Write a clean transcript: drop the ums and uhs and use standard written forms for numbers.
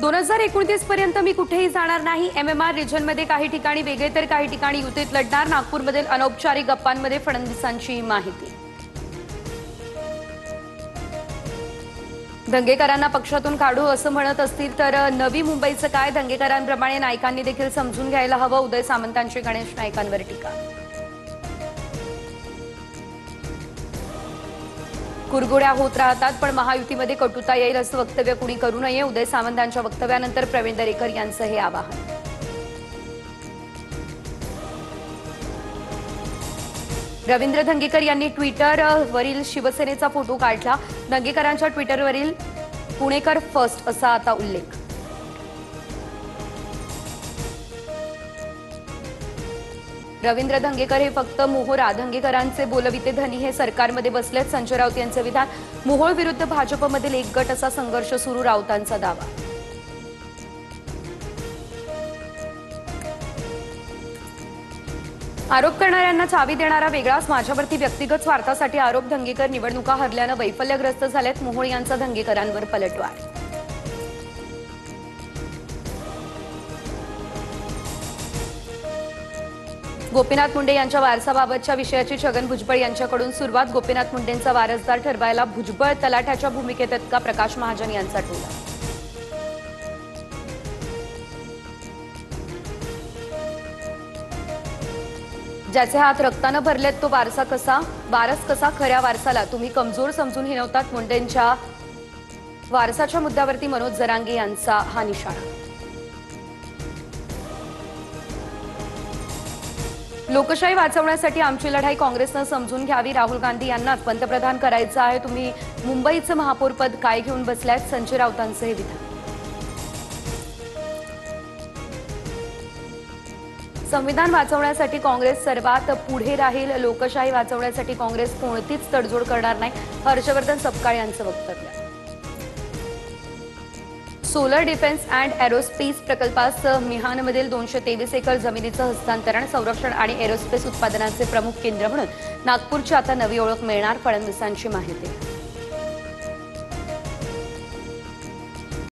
2029 पर्यंत मी कुठेही जाणार नाही। MMR रिजनमध्ये काही ठिकाणी वेगळे तर काही ठिकाणी युतीत लढणार। नागपूरमधील अनौपचारिक गप्पांमध्ये फडणवीसांची माहिती। दंगेकरांना पक्षातून काढू असं म्हणत असतील तर नवी मुंबईचं काय? दंगेकरांप्रमाणे नायकांनी देखील समजून घ्यायला हवं। उदय सामंतांची गणेश नाईकांवर टीका। कुरघोड्या होत राहतात पण महायुतीमध्ये कटुता येईल असं वक्तव्य कुणी करू नये। उदय सामंतांच्या वक्तव्यानंतर प्रवीण दरेकर यांचं हे आवाहन। रवींद्र धंगेकर यांनी ट्विटरवरील शिवसेनेचा फोटो काढला। धंगेकरांच्या ट्विटरवरील पुणेकर फर्स्ट असा आता उल्लेख। रवींद्र धंगेकर हे फक्त मोहोरा, धंगेकरांचे बोलविते धनी हे सरकारमध्ये बसलेत। संजय राऊत यांचे विधान। मोहोळ विरुद्ध भाजपमधील एक गट असा संघर्ष सुरू, राऊतांचा दावा। आरोप करणाऱ्यांना चावी देणारा वेगळाच, माझ्यावरती व्यक्तिगत स्वार्थासाठी आरोप। धंगेकर निवडणुका हरल्यानं वैफल्यग्रस्त झालेत। मोहोळ यांचा धंगेकरांवर पलटवार। गोपीनाथ मुंडे यांच्या वारसाबाबतच्या विषयाची छगन भुजबळ यांच्याकडून सुरुवात। गोपीनाथ मुंडेंचा वारसदार ठरवायला भुजबळ तलाठ्याच्या भूमिकेत आहेत का? प्रकाश महाजन यांचा टोला। ज्याचे हात रक्तानं भरलेत तो वारस कसा? खऱ्या वारसाला तुम्ही कमजोर समजून हिणवतात। मुंडेंच्या वारसाच्या मुद्द्यावरती मनोज जरांगे यांचा हा निशाणा। लोकशाही वाचवण्यासाठी आमची लढाई काँग्रेसनं समजून घ्यावी। राहुल गांधी यांनाच पंतप्रधान करायचं आहे। तुम्ही मुंबईचं महापौरपद काय घेऊन बसल्यात? संजय राऊतांचं हे विधान। संविधान वाचवण्यासाठी काँग्रेस सर्वात पुढे राहील। लोकशाही वाचवण्यासाठी काँग्रेस कोणतीच तडजोड करणार नाही। हर्षवर्धन सपकाळ यांचं वक्तव्य। सोलर डिफेन्स अँड एरोस्पेस प्रकल्पास मिहानमधील 223 एकर जमिनीचं हस्तांतरण। संरक्षण आणि एरोस्पेस उत्पादनांचे प्रमुख केंद्र म्हणून नागपूरची आता नवी ओळख मिळणार। फडणवीसांची माहिती।